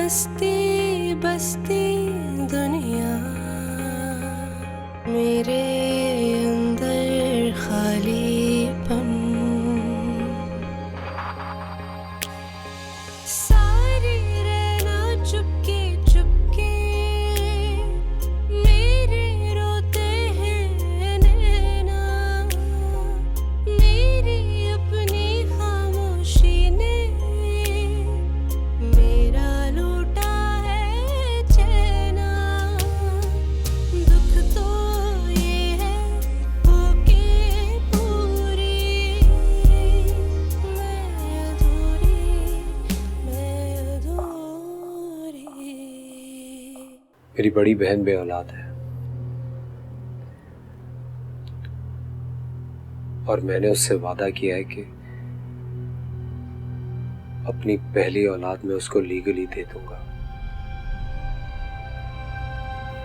बसती बसती दुनिया मेरे अंदर खालीपन, सारी रहना चुपके चुपके मेरे रोते हैं नैना, मेरी अपनी खामोशी ने मेरा लूटा है चैना। दुख तो ये है होके पूरी मैं अधूरी, मैं अधूरी। मेरी बड़ी बहन बे औलाद है और मैंने उससे वादा किया है कि अपनी पहली औलाद में उसको लीगली दे दूंगा।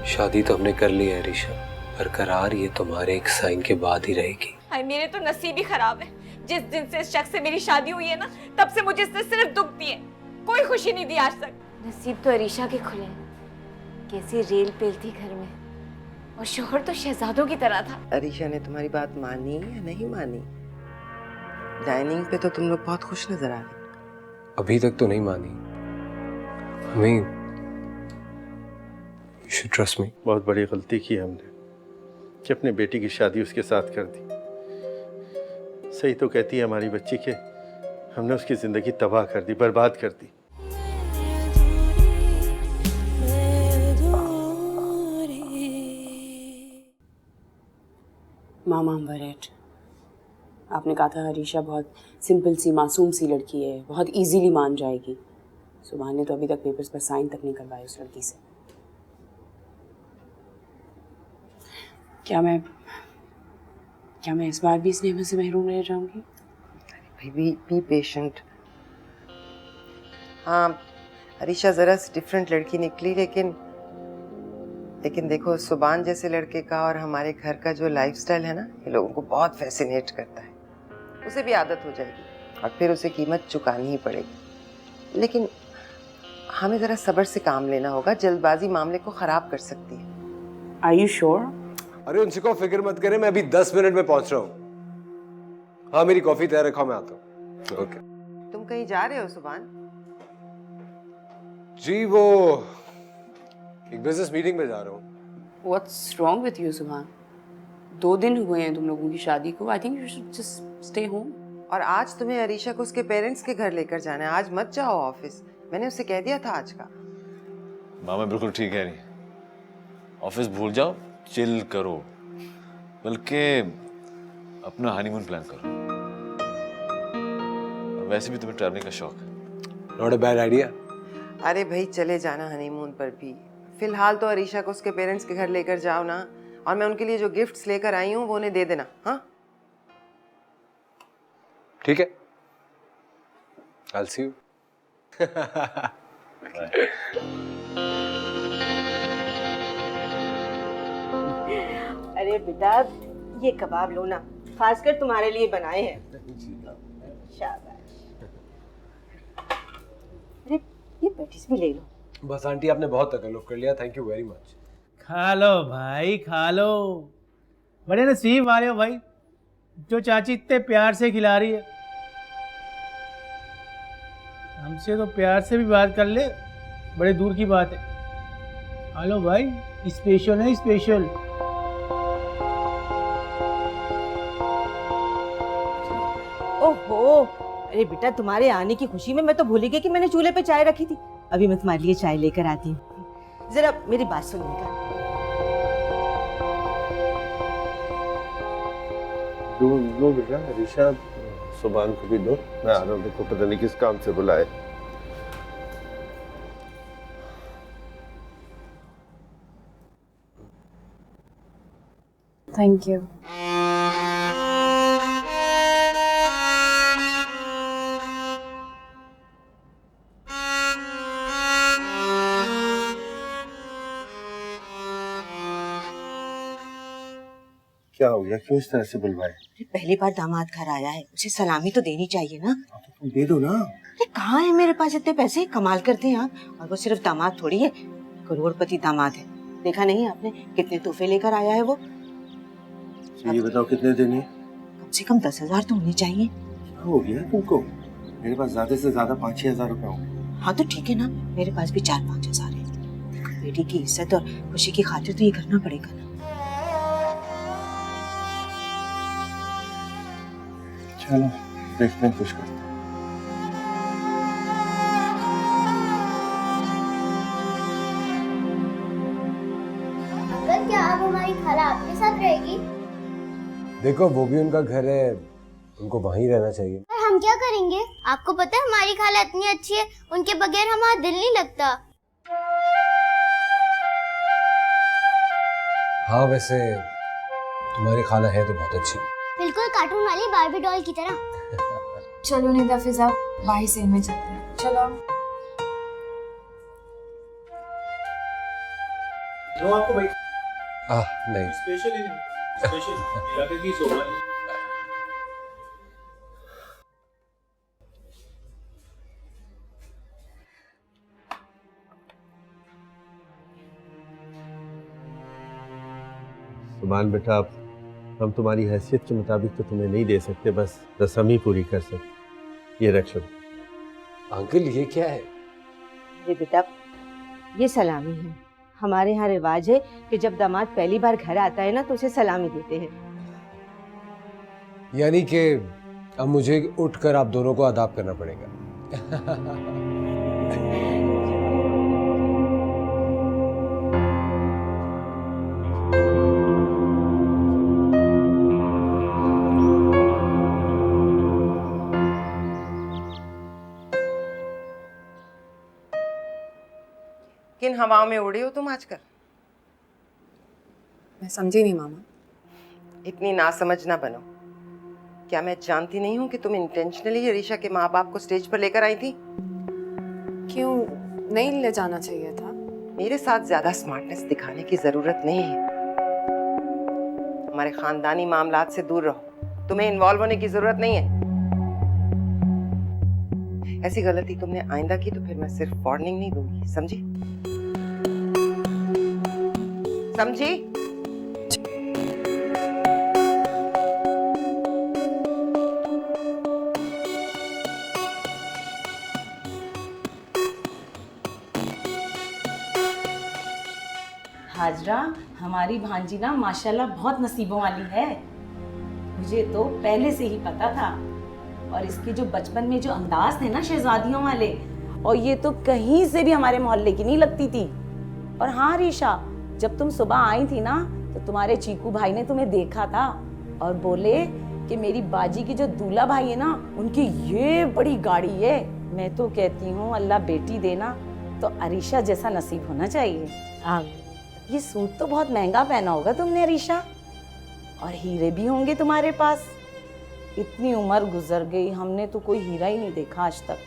शादी तो हमने कर ली है ऋषा, पर करार ये तुम्हारे एक साइन के बाद ही रहेगी। हाय मेरे तो नसीब ही खराब है। जिस दिन से इस शख्स से मेरी शादी हुई है ना, तब से मुझे इसने सिर्फ दुख दिए, कोई खुशी नहीं दी आज तक। नसीब तो अरीशा के खुले हैं। कैसी रेल पेल थी घर में, और शोहर तो शहजादों की तरह था। अरीशा ने तुम्हारी बात मानी या नहीं मानी? डाइनिंग पे तो तुम लोग बहुत खुश नजर आ रहे। अभी तक तो नहीं मानी। हमें you should trust me। बहुत बड़ी गलती की हमने कि अपनी बेटी की शादी उसके साथ कर दी। सही तो कहती है हमारी बच्ची के हमने उसकी जिंदगी तबाह कर दी, बर्बाद कर दी। मामा वरेट, आपने कहा था अरीशा बहुत सिंपल सी मासूम सी लड़की है, बहुत इजीली मान जाएगी। सुभान ने तो अभी तक पेपर्स पर साइन तक नहीं करवाए उस लड़की से। क्या मैं इस बार भी इस नेमत से महरूम रह जाऊंगी? भाई बी पेशेंट। हाँ, अरीशा जरा सी डिफरेंट लड़की निकली, लेकिन देखो सुभान जैसे लड़के का और हमारे घर का जो लाइफस्टाइल है ना, ये लोगों को बहुत फैसिनेट करता है। उसे भी आदत हो जाएगी और फिर उसे कीमत चुकानी ही पड़ेगी। लेकिन हमें जरा सब्र से काम लेना होगा, जल्दबाजी मामले को खराब कर सकती है। Are you sure? अरे उनसे को फिक्र मत करें, मैं अभी 10 मिनट में पहुंच रहा हूँ। हाँ मेरी कॉफी तैयार रखा, मैं आता हूँ। ओके। तुम कहीं जा रहे हो सुभान? जी वो एक बिजनेस मीटिंग में जा रहा हूँ। What's wrong with you, सुभान? 2 दिन हुए हैं तुम लोगों की शादी को। I think you should just stay home. और आज तुम्हें अरीशा को उसके पेरेंट्स के घर लेकर जाना है। आज मत जाओ ऑफिस, मैंने उसे कह दिया था आज का। मामा बिल्कुल ठीक कह रही है। ऑफिस भूल जाओ, चिल करो, बल्कि अपना हनीमून प्लान करो। और वैसे भी तुम्हें ट्रैवलिंग का शौक है। Not a bad idea. अरे भाई चले जाना हनीमून पर भी। फिलहाल तो अरीशा को उसके पेरेंट्स के घर लेकर जाओ ना, और मैं उनके लिए जो गिफ्ट्स लेकर आई हूँ वो उन्हें दे देना। हाँ ठीक है, I'll see you। अरे बेटा ये कबाब लो ना, खासकर तुम्हारे लिए बनाए हैं। शाबाश। अरे ये पेटीज भी ले लो। बस आंटी आपने बहुत तकल्लुफ कर लिया, थैंक यू वेरी मच। खा लो भाई खा लो, बड़े नसीब वाले हो भाई जो चाची इतने प्यार से खिला रही है। हमसे तो प्यार से भी बात कर ले, बड़े दूर की बात है। खा लो भाई, स्पेशल है स्पेशल। ओहो, अरे बेटा तुम्हारे आने की खुशी में मैं तो भूल ही गई कि मैंने चूल्हे पे चाय रखी थी। अभी मैं तुम्हारे लिए चाय लेकर आती हूँ। जरा मेरी बात सुनिएगा। दो बेटा, अरीशा सुभान को भी दो। मैं आ रहा हूँ, देखो पता नहीं किस काम से बुलाए। Thank you. क्या हो गया, क्यों इस तरह से बुलवाए? पहली बार दामाद घर आया है, उसे सलामी तो देनी चाहिए ना। तो तुम दे दो ना। अरे कहाँ है मेरे पास इतने पैसे, कमाल करते हैं आप। और वो सिर्फ दामाद थोड़ी है, करोड़पति दामाद है। देखा नहीं आपने कितने तोहफे लेकर आया है वो। ये बताओ कितने देने? कम से कम 10,000 तो होने चाहिए। क्या हो गया तुमको? मेरे पास ज्यादा से ज्यादा 5-6 हजार रुपए होंगे। हाँ तो ठीक है ना, मेरे पास भी 4-5 हजार है। बेटी की इज्जत और खुशी की खातिर तो ये करना पड़ेगा ना। चलो देखते हैं, कुछ करते हैं। अंकल क्या अब हमारी खाला आपके साथ रहेगी? देखो वो भी उनका घर है, उनको वहीं रहना चाहिए। और हम क्या करेंगे? आपको पता है हमारी खाला इतनी अच्छी है, उनके बगैर हमारा दिल नहीं लगता। हाँ वैसे तुम्हारी खाला है तो बहुत अच्छी। बिल्कुल कार्टून वाली बार्बी डॉल की तरह। चलो निदा फिजा भाई से में चलते हैं। चलो आपको भाई नहीं स्पेशल ही नहीं, स्पेशल लगे की सोमाली। सुभान बेटा, अब हम तुम्हारी हैसियत के मुताबिक तो तुम्हें नहीं दे सकते, बस रस्म ही पूरी कर सकते। ये रख लो। अंकल ये क्या है? ये बेटा ये सलामी है। हमारे यहाँ रिवाज है कि जब दामाद पहली बार घर आता है ना तो उसे सलामी देते हैं। यानी कि अब मुझे उठकर आप दोनों को अदाब करना पड़ेगा। किन हवाओं में उड़े हो तुम आजकल? मैं समझी नहीं मामा। इतनी नासमझ ना बनो। क्या मैं जानती नहीं हूँ कि तुम इंटेंशनली अरीशा के माँ बाप को स्टेज पर लेकर आई थी? क्यों नहीं ले जाना चाहिए था? मेरे साथ ज्यादा स्मार्टनेस दिखाने की जरूरत नहीं है। हमारे खानदानी मामलात से दूर रहो, तुम्हें इन्वॉल्व होने की जरूरत नहीं है। ऐसी गलती तुमने आइंदा की तो फिर मैं सिर्फ वार्निंग नहीं दूंगी, समझी? समझी? हाजरा, हमारी भांजी ना माशाल्लाह बहुत नसीबों वाली है। मुझे तो पहले से ही पता था। और इसके जो बचपन में जो अंदाज थे ना शहजादियों वाले, और ये तो कहीं से भी हमारे मोहल्ले की नहीं लगती थी। और हाँ रीशा, जब तुम सुबह आई थी ना तो तुम्हारे चीकू भाई ने तुम्हें देखा था और बोले कि मेरी बाजी की जो दूल्हा भाई है ना उनकी ये बड़ी गाड़ी है। मैं तो कहती हूँ अल्लाह बेटी देना तो अरीशा जैसा नसीब होना चाहिए। ये सूट तो बहुत महंगा पहना होगा तुमने अरीशा, और हीरे भी होंगे तुम्हारे पास। इतनी उम्र गुजर गई, हमने तो कोई हीरा ही नहीं देखा आज तक।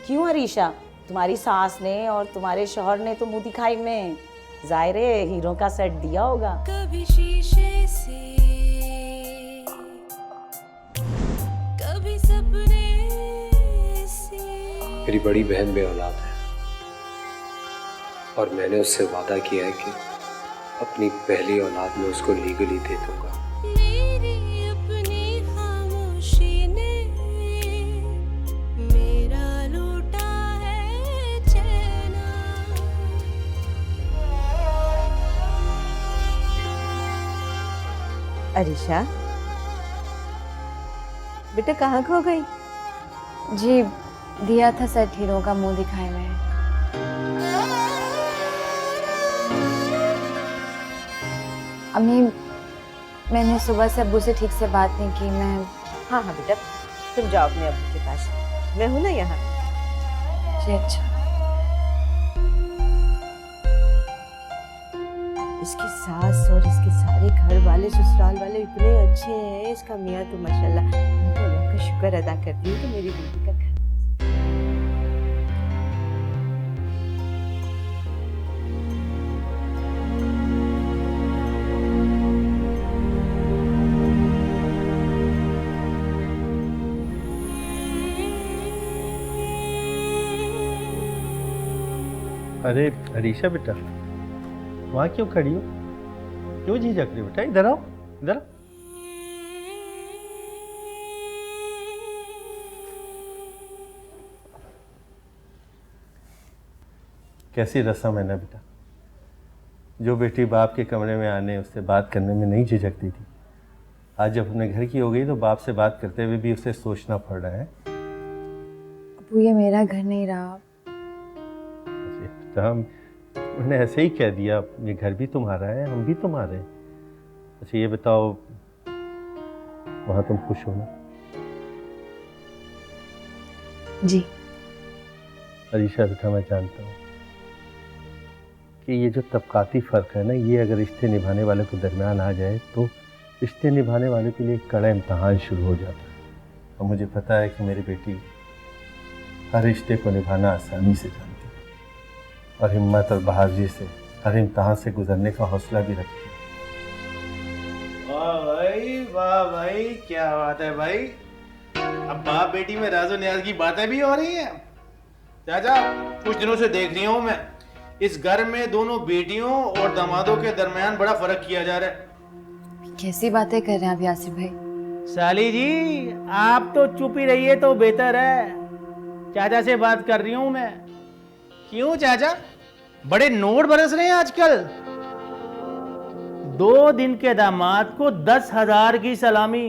क्यों अरीशा, तुम्हारी सास ने और तुम्हारे शौहर ने तो मुंह दिखाई में जाहिर है हीरो का सेट दिया होगा। कभी शीशे से कभी सपने से। मेरी बड़ी बहन बे औलाद है और मैंने उससे वादा किया है कि अपनी पहली औलाद में उसको लीगली दे दूंगा। मेरी अपनी खामोशी ने मेरा लूटा है चैना। अरीशा बेटा कहाँ खो गई? जी दिया था सेट हीरो का मुंह दिखाए में। अम्मी, मैंने सुबह से अब्बू से ठीक से बात नहीं की। मैं हाँ हाँ बेटा, तुम जाओ अपने अब्बू के पास, मैं हूँ ना यहाँ। जी अच्छा। इसकी सास और इसके सारे घर वाले ससुराल वाले इतने अच्छे हैं। इसका मियाँ तो माशाल्लाह, मैं तो अल्लाह का शुक्र अदा करती हूँ कि मेरी बेटी का घर। अरे हरीशा बेटा, वहाँ क्यों खड़ी हो? क्यों झिझक रही हो बेटा? इधर आओ, इधर आओ। कैसी रस्म है ना बेटा, जो बेटी बाप के कमरे में आने उससे बात करने में नहीं झिझकती थी, आज जब अपने घर की हो गई तो बाप से बात करते हुए भी उसे सोचना पड़ रहा है। अबू ये मेरा घर नहीं रहा। तो मैंने ऐसे ही कह दिया, ये घर भी तुम्हारा है, हम भी तुम्हारे हैं। अच्छा ये बताओ, वहाँ तुम खुश हो ना? जी। अरीशा बेटा, मैं जानता हूँ कि ये जो तबकाती फ़र्क है ना, ये अगर रिश्ते निभाने वाले को दरमियान आ जाए तो रिश्ते निभाने वाले के लिए एक कड़ा इम्तहान शुरू हो जाता है। और मुझे पता है कि मेरी बेटी हर रिश्ते को निभाना आसानी से जानती है और हिम्मत और बहादुरी से हर इम्तहान से गुजरने का हौसला भी रखती है। वाह भाई, क्या बात है भाई। अब बाप बेटी में राजो न्याज की बातें भी हो रही हैं। चाचा, कुछ दिनों से देख रही हूँ मैं, इस घर में दोनों बेटियों और दामादों के दरमियान बड़ा फर्क किया जा रहा है। कैसी बातें कर रहे हैं आप यासिर भाई? साली जी, आप तो चुप ही रहिए तो बेहतर है। चाचा से बात कर रही हूँ मैं। क्यों चाचा, बड़े नोट बरस रहे हैं आजकल। 2 दिन के दामाद को 10,000 की सलामी।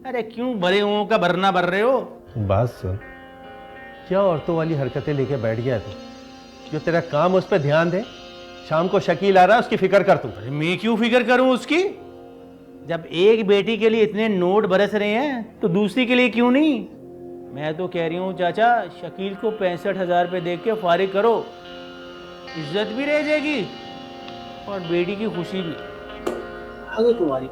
अरे क्यों भरे हुओं का भरना भर रहे हो? बात सुन, क्या औरतों वाली हरकतें लेके बैठ गया तू? जो तेरा काम उस पर ध्यान दे। शाम को शकील आ रहा है, उसकी फिक्र कर तू। अरे मैं क्यों फिक्र करूं उसकी? जब एक बेटी के लिए इतने नोट बरस रहे हैं तो दूसरी के लिए क्यों नहीं? मैं तो कह रही हूँ चाचा, शकील को 65,000 रुपये दे के फारिग करो, इज्जत भी रह जाएगी और बेटी की खुशी भी। आगे तुम्हारी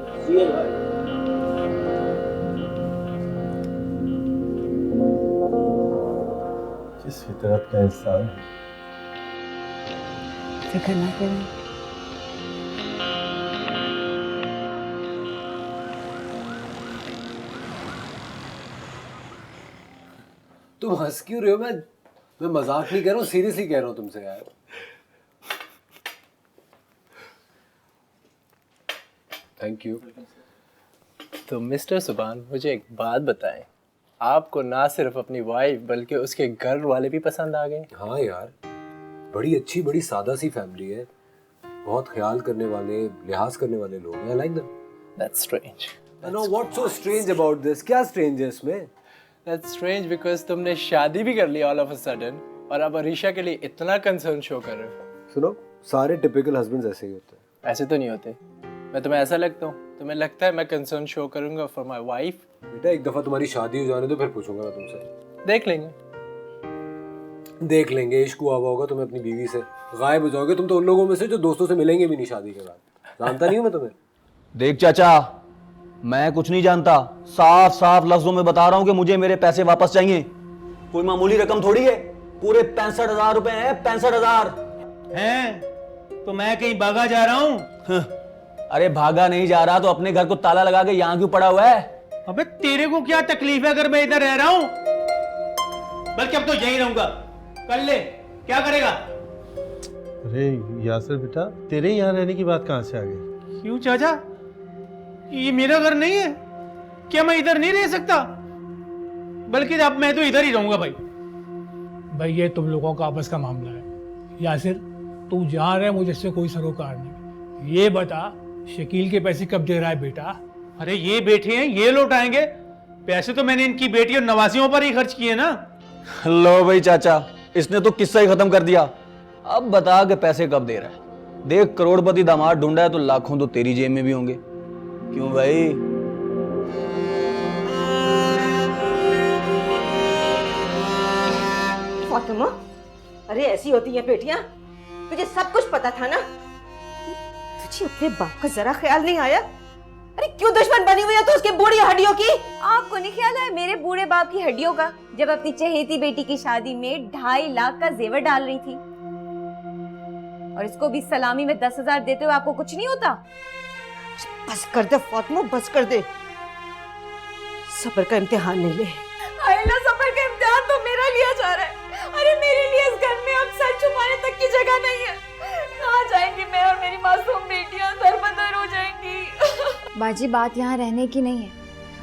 जिस फितरत का इंसान फिक्र ना करें। तुम हंस क्यों रहे हो? मैं मजाक नहीं कर रहा हूँ, सीरियसली कह रहा हूँ तुमसे यार। Thank you. तो मिस्टर सुबान, मुझे एक बात बताएं, आपको ना सिर्फ अपनी वाइफ बल्कि उसके घर वाले भी पसंद आ गए? हाँ यार, बड़ी अच्छी, बड़ी सादा सी फैमिली है, बहुत ख्याल करने वाले, लिहाज करने वाले लोग हैं। I like them. That's strange. I know what's so strange about this. क्या स्ट्रेंज है इसमें? दैट्स स्ट्रेंज बिकॉज़ तुमने शादी भी कर ली ऑल ऑफ अ सडन और अब अरीशा के लिए इतना कंसर्न शो कर रहे हो। सुनो, सारे टिपिकल हस्बैंड्स ऐसे ही होते हैं। ऐसे तो नहीं होते। मैं तुम्हें ऐसा लगता हूँ? तुम्हें लगता है मैं कंसर्न शो करूंगा फॉर माय वाइफ? बेटा, एक दफा तुम्हारी शादी हो जाने दो, फिर पूछूंगा मैं तुमसे। देख लेंगे। देख लेंगे। इश्क हुआ होगा तुम्हें अपनी बीवी से, गायब हो जाओगे तुम तो उन लोगों में से जो दोस्तों से मिलेंगे भी नहीं शादी के बाद। जानता नहीं हूँ मैं तुम्हें। देख चाचा, मैं कुछ नहीं जानता, साफ साफ लफ्जों में बता रहा हूं कि मुझे मेरे पैसे वापस चाहिए। कोई मामूली रकम थोड़ी है, पूरे 65,000 रुपए हैं। 65,000 हैं तो मैं कहीं भागा जा रहा हूँ? अरे भागा नहीं जा रहा तो अपने घर को ताला लगा के यहाँ क्यों पड़ा हुआ है? अबे तेरे को क्या तकलीफ है अगर मैं इधर रह रहा हूँ? बल्कि अब तो यहीं रहूंगा। कर ले, क्या करेगा? अरे यासिर बेटा, तेरे यहाँ रहने की बात कहाँ से आ गई? क्यों चाचा, ये मेरा घर नहीं है क्या? मैं इधर नहीं रह सकता? बल्कि अब मैं तो इधर ही रहूंगा भाई। भाई ये तुम लोगों का आपस का मामला है। यासिर, तू जहाँ रहे मुझे इससे कोई सरोकार नहीं। ये बता, शकील के पैसे कब दे रहा है बेटा? अरे ये बैठे हैं, ये लौटाएंगे। पैसे तो मैंने इनकी बेटी और नवासियों पर ही खर्च किए ना। लो भाई चाचा, इसने तो किस्सा ही खत्म कर दिया। अब बता के पैसे कब दे रहा है? देख, करोड़पति दामाद ढूंढा है तो लाखों तो तेरी जेब में भी होंगे। क्यों भाई? फातिमा, अरे ऐसी होती है बेटियां। तुझे सब कुछ पता था ना? तुझे अपने बाप का जरा ख्याल नहीं आया? अरे क्यों दुश्मन बनी हुई है तो उसकी बूढ़ी हड्डियों की? आपको नहीं ख्याल है मेरे बूढ़े बाप की हड्डियों का, जब अपनी चहेती बेटी की शादी में 2.5 लाख का जेवर डाल रही थी, और इसको भी सलामी में 10,000 देते हुए आपको कुछ नहीं होता? बस कर दे फातिमा, बस कर दे। सब्र का इम्तिहान नहीं ले। आयला, सब्र का इम्तिहान तो मेरा लिया जा रहा है। अरे मेरे लिए इस घर में अब सर छुपाने तक की जगह मेरी मासूम बेटियां दरबदर हो जाएंगी। बाजी बात यहाँ रहने की नहीं है,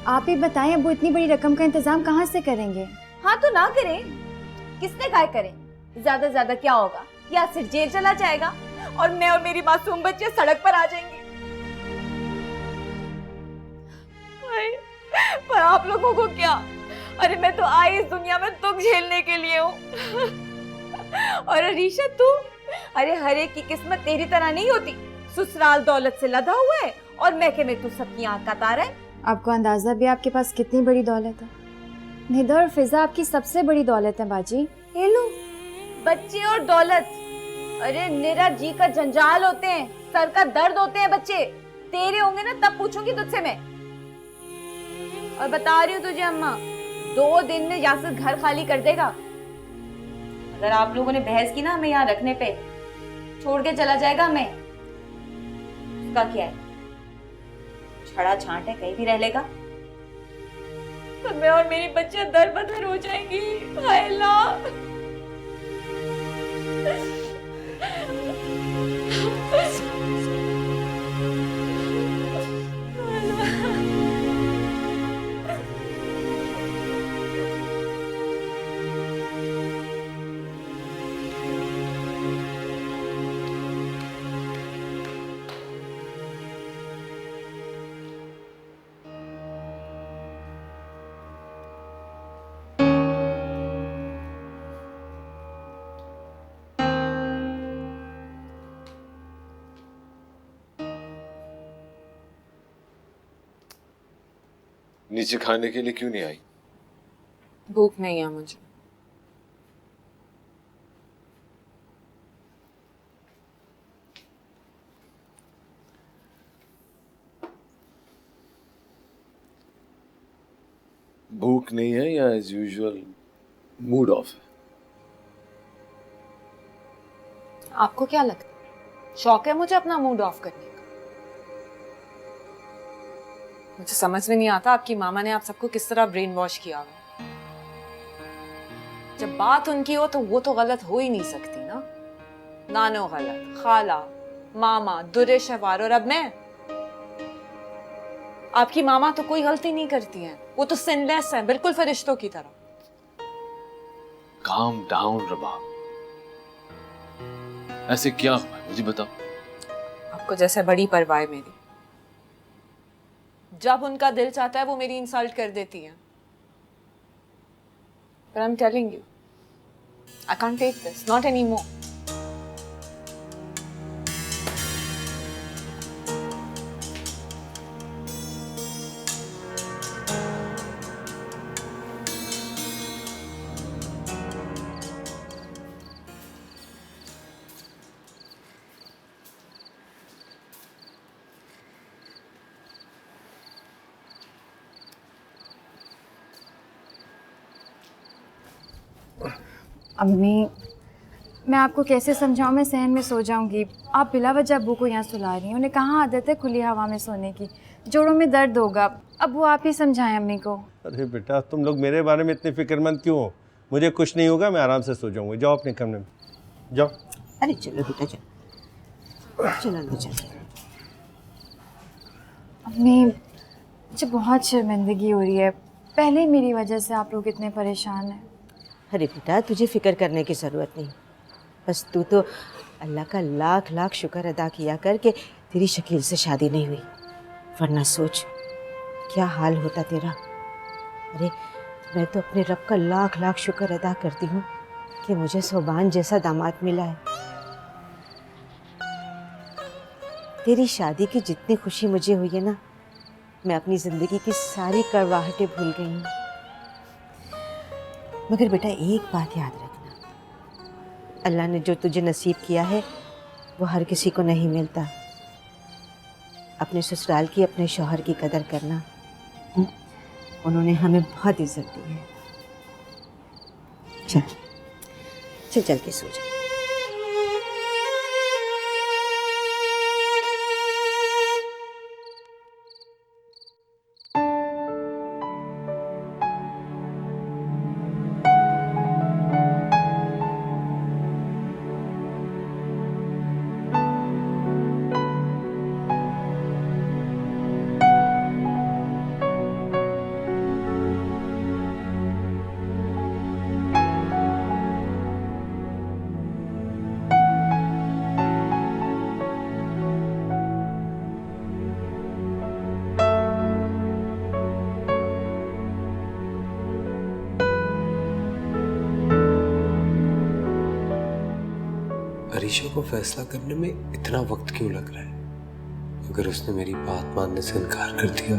आप ही बताएं अब वो इतनी बड़ी रकम का इंतजाम कहाँ से करेंगे? हाँ तो ना करें, किसने काय करें? ज्यादा ज्यादा क्या होगा, या सिर्फ जेल चला जाएगा और मैं और मेरी मासूम बच्चे सड़क पर आ जाएंगे। पर आप लोगों को क्या? अरे मैं तो आई इस दुनिया में दुख झेलने के लिए हूँ। और अरीशा तू, अरे हर एक की किस्मत तेरी तरह नहीं होती। ससुराल दौलत से लदा हुआ है और मैके में तू सबकी आंख का तारा है। आपको अंदाजा भी आपके पास कितनी बड़ी दौलत है। निदा और फिजा आपकी सबसे बड़ी दौलत है बाजी। ये लो बच्चे और दौलत, अरे निरा जी का जंजाल होते हैं, सर का दर्द होते हैं बच्चे। तेरे होंगे ना तब पूछूंगी तुझसे मैं। और बता रही हूँ तुझे अम्मा, 2 दिन में यासिर घर खाली कर देगा। अगर आप लोगों ने बहस की ना हमें यहाँ रखने पे, छोड़ के चला जाएगा हमें। उसका क्या है, छड़ा छांट है, कहीं भी रह लेगा। पर मैं और मेरी बच्चे दरबदर हो जाएंगी। हाय अल्लाह। नीचे खाने के लिए क्यों नहीं आई? भूख नहीं है मुझे। भूख नहीं है या एज यूजुअल मूड ऑफ है? आपको क्या लगता है शौक है मुझे अपना मूड ऑफ करने का? मुझे समझ में नहीं आता आपकी मामा ने आप सबको किस तरह ब्रेन वॉश किया हुआ। जब बात उनकी हो तो वो तो गलत हो ही नहीं सकती ना। नानो गलत, खाला, मामा, दुरे शवार, और अब मैं। आपकी मामा तो कोई गलती नहीं करती हैं, वो तो सिनलेस है, बिल्कुल फरिश्तों की तरह। काम डाउन रबाब, ऐसे क्या हुआ मुझे बताओ। आपको जैसे बड़ी परवाह है मेरी। जब उनका दिल चाहता है वो मेरी इंसल्ट कर देती हैं। But I'm telling you, I can't take this, not anymore. अम्मी, मैं आपको कैसे समझाऊं, मैं सहन में सो जाऊंगी। आप बिला वजह अब्बू को यहाँ सुला रही हैं। उन्हें कहाँ आदत है खुली हवा में सोने की। जोड़ों में दर्द होगा। अब वो आप ही समझाएं अम्मी को। अरे बेटा, तुम लोग मेरे बारे में इतनी फिक्रमंद क्यों हो? मुझे कुछ नहीं होगा, मैं आराम से सो जाऊंगा। जाओ अपने कमरे में जाओ। अरे चलो बेटा चलो, चलो अंदर चलो। अम्मी, मुझे बहुत शर्मिंदगी हो रही है। पहले ही मेरी वजह से आप लोग इतने परेशान हैं। अरे बेटा तुझे फिक्र करने की ज़रूरत नहीं, बस तू तो अल्लाह का लाख लाख शुक्र अदा किया कर कि तेरी शकील से शादी नहीं हुई, वरना सोच क्या हाल होता तेरा। अरे मैं तो अपने रब का लाख लाख शुक्र अदा करती हूँ कि मुझे सोबान जैसा दामाद मिला है। तेरी शादी की जितनी खुशी मुझे हुई है ना, मैं अपनी ज़िंदगी की सारी कड़वाहटें भूल गई हूँ। मगर बेटा एक बात याद रखना, अल्लाह ने जो तुझे नसीब किया है वो हर किसी को नहीं मिलता। अपने ससुराल की, अपने शौहर की कदर करना। उन्होंने हमें बहुत इज्जत दी है। चल चल चल के सो जा। अरीशा को फैसला करने में इतना वक्त क्यों लग रहा है? अगर उसने मेरी बात मानने से इनकार कर दिया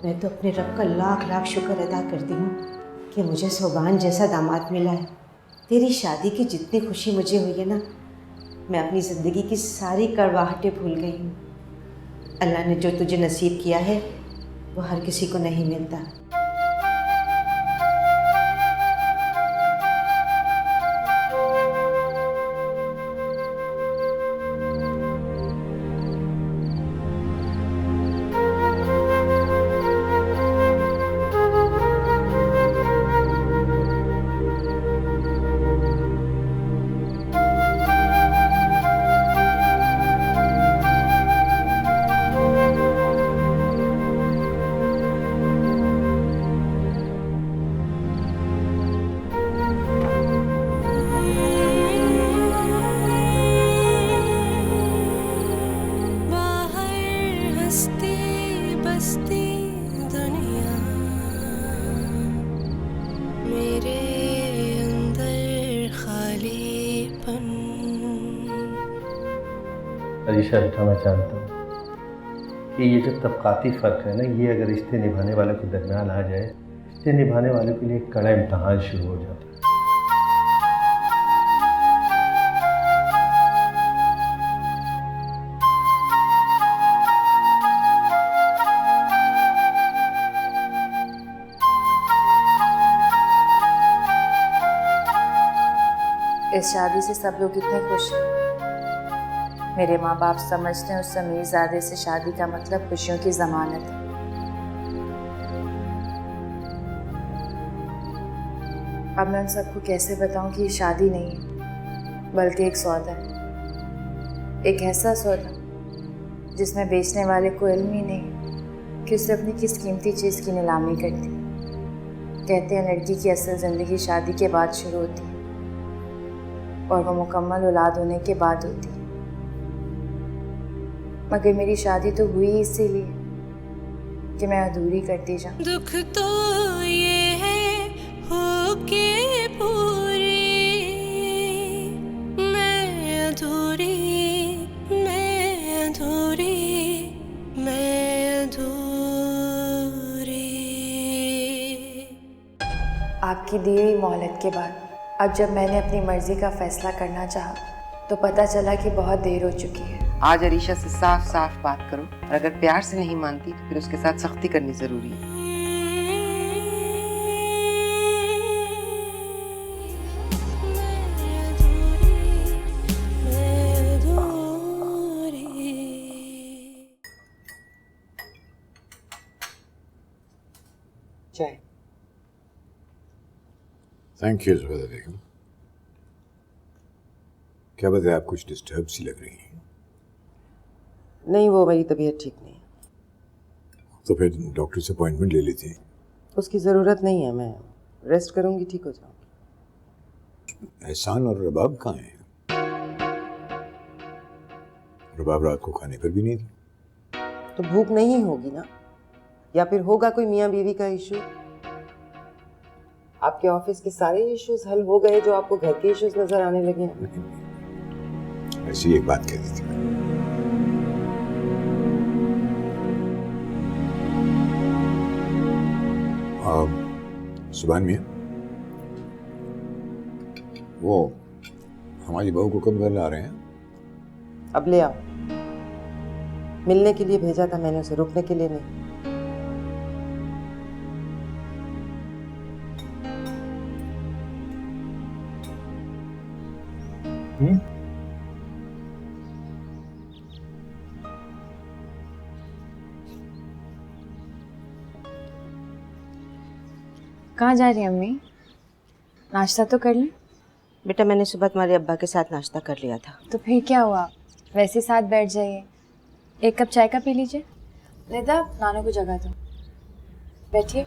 मैं तो अपने रब का लाख लाख शुक्र अदा करती हूँ कि मुझे सोबान जैसा दामाद मिला है। तेरी शादी की जितनी खुशी मुझे हुई है ना, मैं अपनी ज़िंदगी की सारी कड़वाहटें भूल गई हूँ। अल्लाह ने जो तुझे नसीब किया है वो हर किसी को नहीं मिलता। अरीशा बेटा, मैं जानता हूँ कि ये जो तबकाती फ़र्क है ना, ये अगर रिश्ते निभाने वाले के दरमियान आ जाए, रिश्ते निभाने वाले के लिए एक कड़ा इम्तहान शुरू हो जाता है। इस शादी से सब लोग इतने खुश हैं। मेरे माँ बाप समझते हैं उस समीरजादे से शादी का मतलब खुशियों की जमानत है। अब मैं उन सबको कैसे बताऊं कि ये शादी नहीं है बल्कि एक सौदा है। एक ऐसा सौदा जिसमें बेचने वाले को इल्म ही नहीं कि उसने अपनी किस कीमती चीज़ की नीलामी कर दी। कहते हैं लड़की की असल ज़िंदगी शादी के बाद शुरू होती है और वो मुकम्मल औलाद होने के बाद होती है। मगर मेरी शादी तो हुई इसीलिए कि मैं अधूरी करती जाऊं। दुख तो ये है होके पूरी मैं अधूरी मैं अधूरी मैं अधूरी। आपकी दी हुई मोहलत के बाद अब जब मैंने अपनी मर्जी का फैसला करना चाहा तो पता चला कि बहुत देर हो चुकी है। आज अरीशा से साफ साफ बात करो, और अगर प्यार से नहीं मानती तो फिर उसके साथ सख्ती करनी जरूरी है। चाय। थैंक यू ज़ुबैदा बेगम। क्या बात है, आप कुछ डिस्टर्ब सी लग रही हैं? नहीं, वो मेरी तबीयत ठीक नहीं है। तो फिर डॉक्टर से अपॉइंटमेंट ले लीजिए। उसकी ज़रूरत नहीं है, मैं रेस्ट करूंगी, ठीक हो जाऊंगी। एहसान और रबाब कहाँ हैं? रबाब रात को खाने पर भी नहीं थी। तो भूख नहीं होगी ना, या फिर होगा कोई मियाँ बीवी का इशू। आपके ऑफिस के सारे इश्यूज हल हो गए जो आपको घर के इश्यूज नजर आने लगे हैं। ऐसी एक बात कह दी थी। सुभान मियाँ, वो हमारी बहू को कब घर ला रहे हैं? अब ले आओ। मिलने के लिए भेजा था मैंने उसे, रुकने के लिए नहीं। कहाँ जा रही हैं अम्मी? नाश्ता तो कर लें। बेटा, मैंने सुबह तुम्हारे अब्बा के साथ नाश्ता कर लिया था। तो फिर क्या हुआ, वैसे साथ बैठ जाइए, एक कप चाय का पी लीजिए। लेदा, नानू को जगह दो, बैठिए।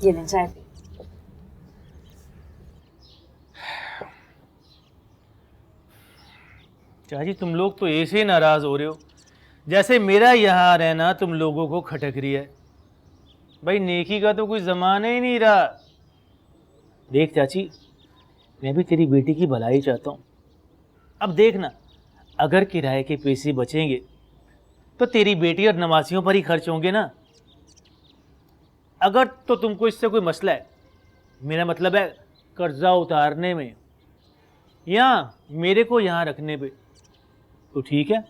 ये लें चाय पी। चाची तुम लोग तो ऐसे नाराज हो रहे हो जैसे मेरा यहाँ रहना तुम लोगों को खटक रही है। भाई नेकी का तो कोई ज़माना ही नहीं रहा। देख चाची, मैं भी तेरी बेटी की भलाई चाहता हूँ। अब देखना, अगर किराए के पैसे बचेंगे तो तेरी बेटी और नवासियों पर ही खर्च होंगे ना। अगर तो तुमको इससे कोई मसला है, मेरा मतलब है कर्जा उतारने में या मेरे को यहाँ रखने पे, तो ठीक है,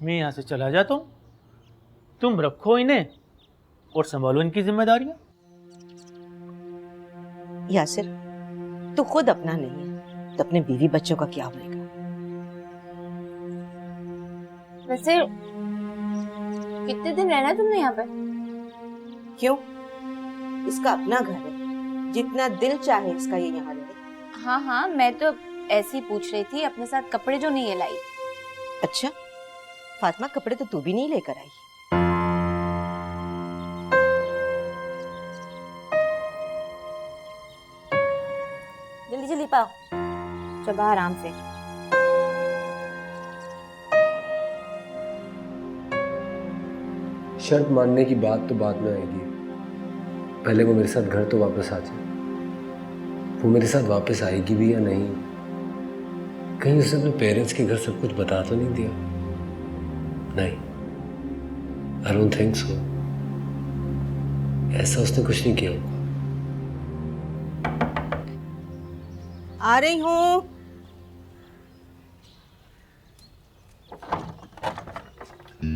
मैं यहाँ से चला जाता हूँ। तुम रखो इन्हें और संभालो इनकी जिम्मेदारियाँ। यासिर, तू खुद अपना नहीं है तो अपने बीवी बच्चों का क्या होगा? वैसे कितने दिन रहना है तुमने यहाँ पे? क्यों? इसका अपना घर है, जितना दिल चाहे इसका ये यहाँ रहे। हाँ हाँ, मैं तो ऐसे ही पूछ रही थी, अपने साथ कपड़े जो नहीं है लाई। अच्छा फातिमा, कपड़े तो तू भी नहीं लेकर आई। जल्दी जल्दी पाओ, चबा आराम से। शर्त मानने की बात तो बाद में आएगी, पहले वो मेरे साथ घर तो वापस आ जाए। वो मेरे साथ वापस आएगी भी या नहीं, कहीं उसने अपने पेरेंट्स के घर सब कुछ बता तो नहीं दिया? नहीं, आई डोंट थिंक सो। ऐसा उसने कुछ नहीं किया होगा। आ रही हूँ।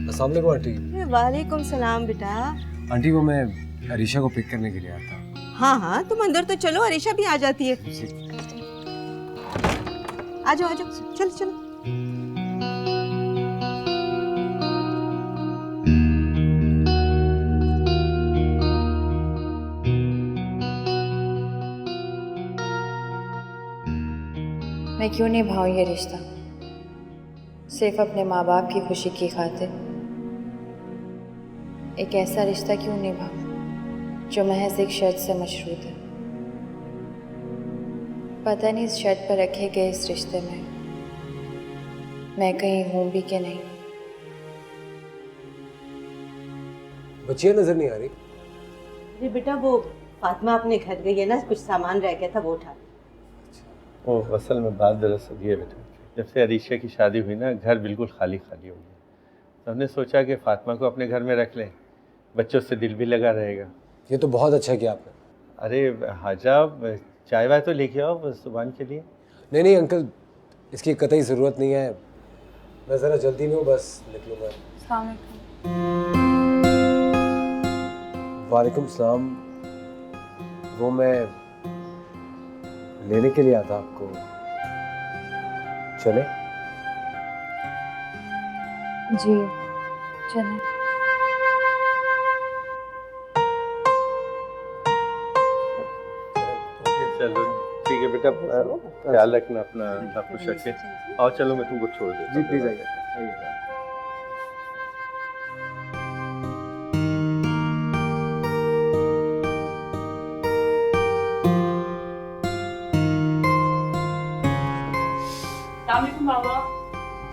अस्सलाम वालेकुम आंटी। वालेकुम सलाम बेटा। आंटी, वो मैं अरीशा को पिक करने के लिए आया था। हाँ हाँ, तुम अंदर तो चलो, अरीशा भी आ जाती है। आ जाओ चलो चलो। मैं क्यों निभाऊं ये रिश्ता सिर्फ अपने माँ बाप की खुशी की खातिर? एक ऐसा रिश्ता क्यों निभाऊं जो महज एक शर्त से मशरूत है? पता नहीं इस शर्त पर रखे गए इस रिश्ते में मैं कहीं हूं भी कि नहीं। बच्चियाँ नजर नहीं आ रही। अरे बेटा, वो फातिमा अपने घर गई है ना, कुछ सामान रह गया था वो उठा। ओह, असल में बात दरअसल ये बेटा, जब से अरीशा की शादी हुई ना, घर बिल्कुल खाली खाली हो गया। तो हमने सोचा कि फातिमा को अपने घर में रख लें, बच्चों से दिल भी लगा रहेगा। ये तो बहुत अच्छा किया आपने। अरे हाजा, चाय वाय तो लेके आओ सुबान के लिए। नहीं नहीं अंकल, इसकी कतई ज़रूरत नहीं है, मैं ज़रा जल्दी में हूँ, बस निकलूँगा। अस्सलाम वालेकुम। वालेकुम सलाम। वो मैं लेने के लिए आता आपको, चले? जी चलें। चलो ठीक है बेटा, ख्याल रखना अपना, सब कुछ रखे। आओ चलो, मैं तुमको छोड़ देता हूँ। जी प्लीज़ आइए।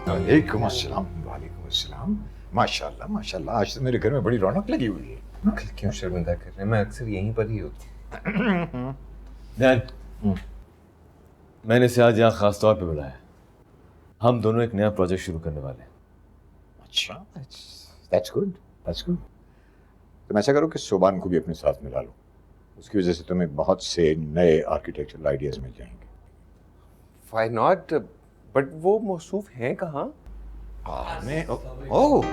वालेकुम अस्सलाम। वालेकुम अस्सलाम। माशाल्लाह माशाल्लाह, आज तो मेरे घर में बड़ी रौनक लगी हुई है। अंकल क्यों शर्मिंदा कर रहे हैं, मैं अक्सर यहीं पर ही होती हूँ। डैड, मैंने इसे आज यहाँ खास तौर पे बुलाया। हम दोनों एक नया प्रोजेक्ट शुरू करने वाले हैं। अच्छा, दैट्स गुड, दैट्स गुड। तुम ऐसा करो कि सोबान को भी अपने साथ मिला लो, उसकी वजह से तुम्हें बहुत से नए आर्किटेक्चरल आइडियाज मिल जाएंगे। व्हाई नॉट, बट वो मौसूफ हैं कहाँ? मैं ओह,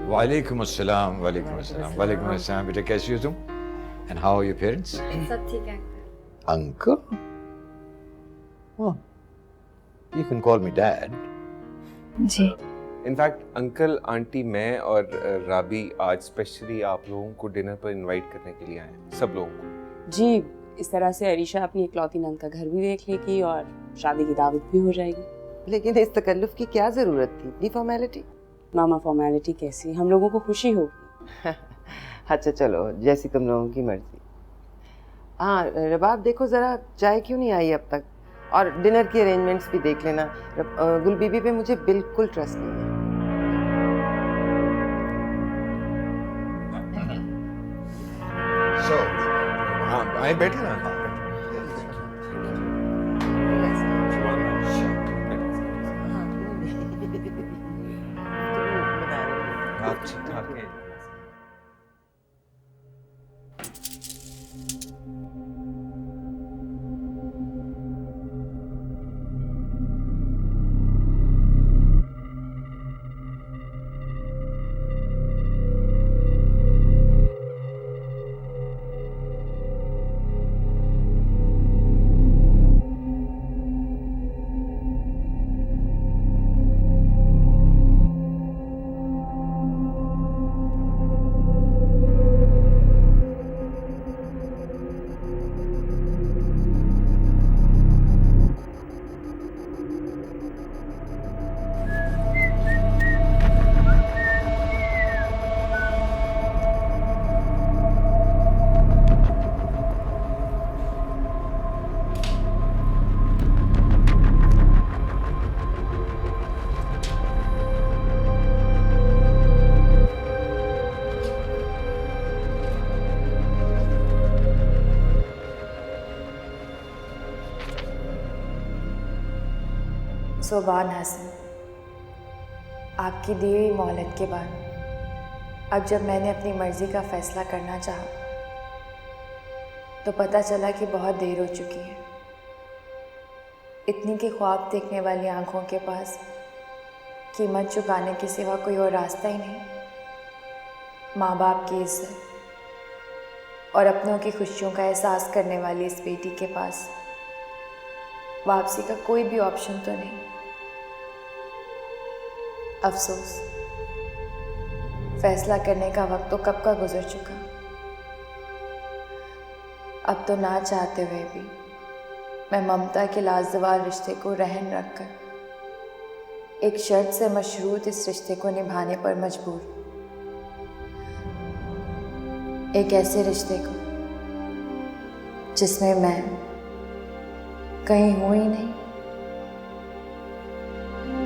वालेकुम अस्सलाम। वालेकुम अस्सलाम। वालेकुम अस्सलाम। बेटा कैसी हो तुम? And how are your parents? सब ठीक है uncle? You can call me dad. जी। इनफैक्ट अंकल, आंटी, मैं और राबी आज स्पेशली आप लोगों को डिनर पर इनवाइट करने के लिए आए हैं, सब लोगों को। जी, इस तरह से अरीशा अपनी इकलौती नंद का घर भी देख लेगी और शादी की दावत भी हो जाएगी। लेकिन इस तकल्लुफ की क्या जरूरत थी? इतनी फॉर्मेलिटी? मामा, फॉर्मेलिटी कैसी, हम लोगों को खुशी होगी। अच्छा चलो, जैसी तुम लोगों की मर्जी। हाँ रबाब, देखो जरा चाय क्यों नहीं आई अब तक? और डिनर की अरेंजमेंट्स भी देख लेना। गुल बीबी पे मुझे बिल्कुल ट्रस्ट नहीं है। हाँ आए बैठे ना। आप ठीक ठाक है। सोबान हसन, आपकी दी हुई मोहलत के बाद अब जब मैंने अपनी मर्ज़ी का फ़ैसला करना चाहा तो पता चला कि बहुत देर हो चुकी है। इतनी के ख्वाब देखने वाली आंखों के पास कीमत चुकाने के सिवा कोई और रास्ता ही नहीं। माँ बाप की इज्जत और अपनों की खुशियों का एहसास करने वाली इस बेटी के पास वापसी का कोई भी ऑप्शन तो नहीं। अफसोस, फैसला करने का वक्त तो कब का गुजर चुका। अब तो ना चाहते हुए भी मैं ममता के लाजवाब रिश्ते को रहन रखकर एक शर्त से मशरूत इस रिश्ते को निभाने पर मजबूर। एक ऐसे रिश्ते को जिसमें मैं कहीं हूं ही नहीं।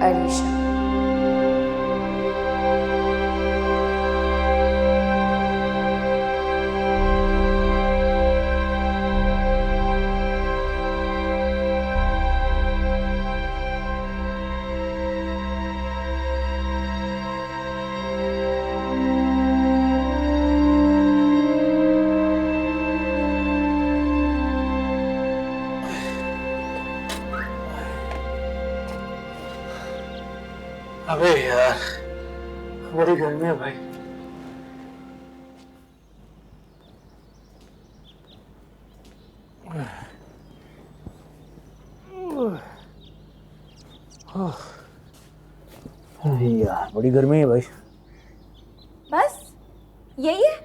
अरीशा। अबे यार बड़ी गर्मी है भाई। यार बड़ी गर्मी है भाई। बस यही है?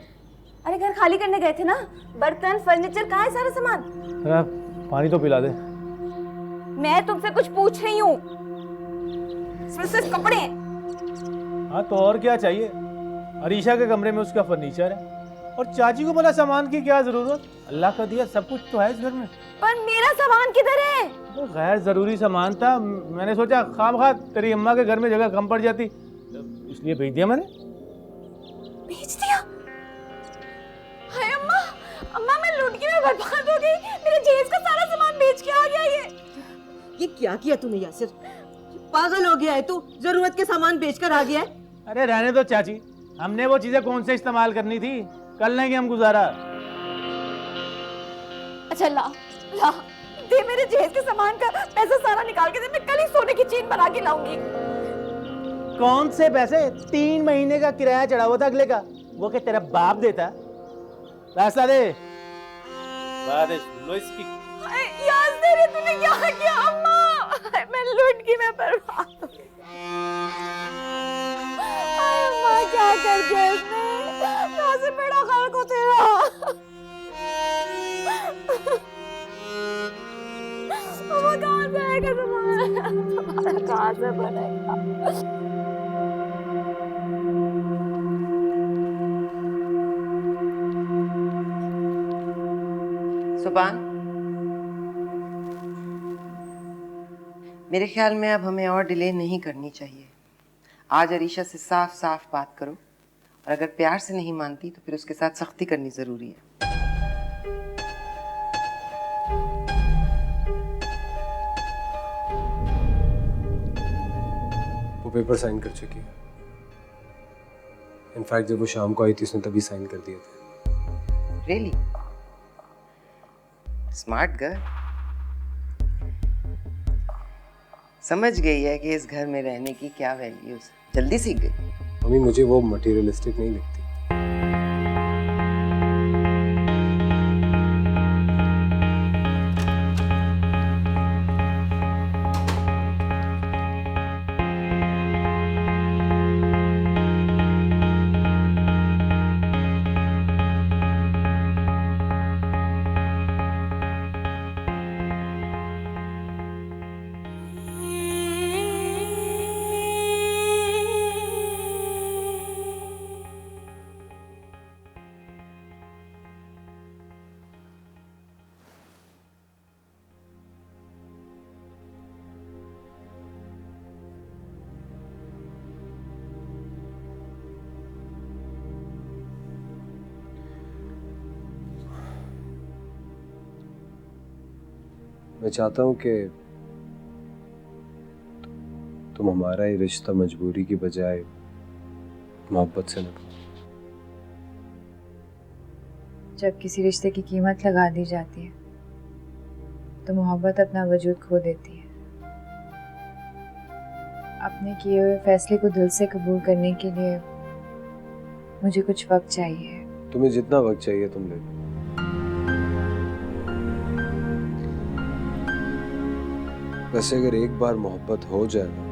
अरे घर खाली करने गए थे ना, बर्तन फर्नीचर कहाँ है सारा सामान? पानी तो पिला दे। मैं तुमसे कुछ पूछ रही हूँ। इसमें सिर्फ कपड़े हैं। हाँ तो और क्या चाहिए? अरीशा के कमरे में उसका फर्नीचर है और चाची को भला सामान की क्या जरूरत? अल्लाह का दिया सब कुछ तो है इस घर में। पर मेरा सामान किधर है? तो गैर जरूरी सामान था, मैंने सोचा खामखा तेरी अम्मा के घर में जगह कम पड़ जाती, इसलिए भेज दिया मैंने। भेज दिया? हाय अम्मा, अम्मा मैं लुटकी में बर्बाद हो गई। मेरे जेब का सारा सामान बेच के आ गया ये क्या किया तूने यासिर? पागल हो गया है तू? जरूरत के सामान बेचकर आ गया है? अरे रहने दो चाची, हमने वो चीजें कौन से इस्तेमाल करनी थी, कर लेंगे हम गुजारा। अच्छा ला ला दे मेरे जेब के सामान का पैसा सारा निकाल के दे, मैं कल ही सोने की चेन बना के लाऊंगी। कौन से पैसे? 3 महीने का किराया चढ़ा हुआ था अगले का, वो क्या तेरा बाप देता? पैसा दे। बात है लो इसकी। याद दे रही तूने क्या किया अम्मा? मैं लूट की मैं बर्बाद हो गई। अम्मा क्या कर दिया इसने? से बड़ा खर्च को तेरा। अम्मा कहाँ से आएगा तुम्हारा? कहाँ से बनेगा? सुभान मेरे ख्याल में अब हमें और डिले नहीं करनी चाहिए। आज अरीशा से साफ साफ बात करो, और अगर प्यार से नहीं मानती तो फिर उसके साथ सख्ती करनी जरूरी है। वो पेपर साइन कर चुकी है। इनफैक्ट जब वो शाम को आई थी उसने तभी साइन कर दिए थे। रियली? Smart girl. समझ गई है कि इस घर में रहने की क्या वैल्यूज, जल्दी सीख गई। मम्मी मुझे वो मटेरियलिस्टिक नहीं लगती। मैं चाहता हूं कि तुम हमारा ये रिश्ता मजबूरी की बजाय मोहब्बत से निभाओ। जब किसी रिश्ते की कीमत लगा दी जाती है तो मोहब्बत अपना वजूद खो देती है। अपने किए हुए फैसले को दिल से कबूल करने के लिए मुझे कुछ वक्त चाहिए। तुम्हें जितना वक्त चाहिए तुम ले लो। वैसे अगर एक बार मोहब्बत हो जाए ना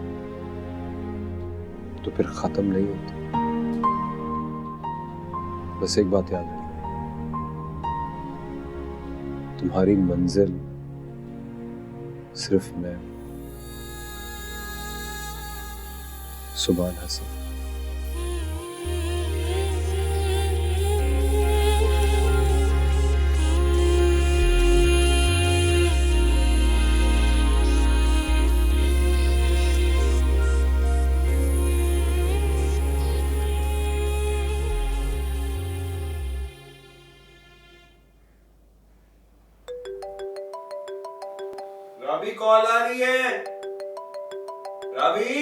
तो फिर खत्म नहीं होती। बस एक बात याद रखना, तुम्हारी मंजिल सिर्फ मैं, सुभान हसन। राबी कॉल आ रही है। राबी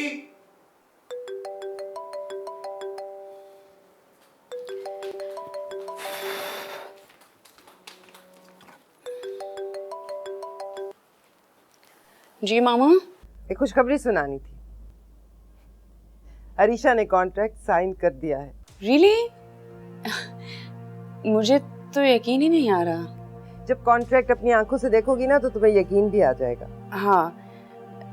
जी मामा। एक खुशखबरी सुनानी थी। अरीशा ने कॉन्ट्रैक्ट साइन कर दिया है। रियली? मुझे तो यकीन ही नहीं आ रहा। जब कॉन्ट्रैक्ट अपनी आंखों से देखोगी ना तो तुम्हें यकीन भी आ जाएगा। हाँ,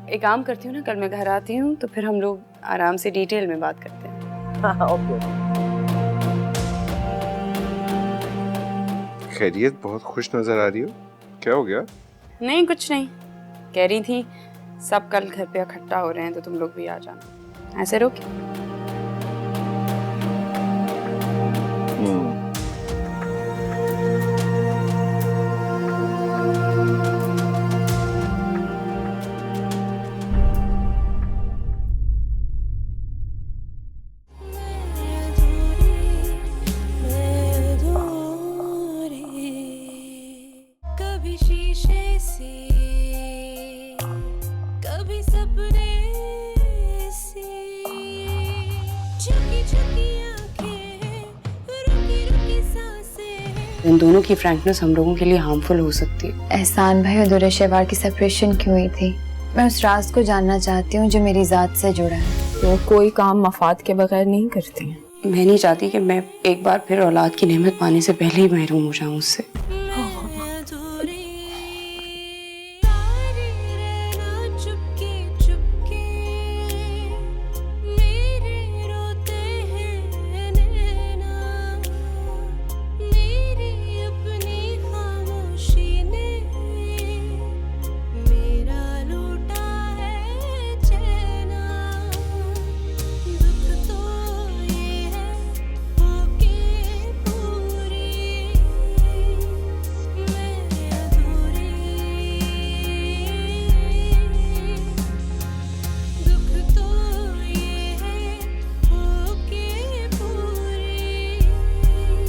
एक काम करती हूँ ना, कल मैं घर आती हूँ तो फिर हम लोग आराम से डिटेल में बात करते हैं। हाँ ओके। खैरियत? बहुत खुश नजर आ रही हो, क्या हो गया? नहीं कुछ नहीं, कह रही थी सब कल घर पे इकट्ठा हो रहे हैं तो तुम लोग भी आ जाना। ऐसे रोके? कभी शीशे से, कभी सपने से, झुकी झुकी आंखें, रुकी रुकी सांसें। इन दोनों की फ्रैंकनेस हम लोगों के लिए हार्मफुल हो सकती है। एहसान भाई और दुर्गे शेवार की सेपरेशन क्यों हुई थी? मैं उस राज को जानना चाहती हूँ जो मेरी जात से जुड़ा है। वो कोई काम मफाद के बगैर नहीं करती हैं। मैं नहीं चाहती कि मैं एक बार फिर औलाद की नेमत पाने से पहले ही महरूम हो जाऊं उससे।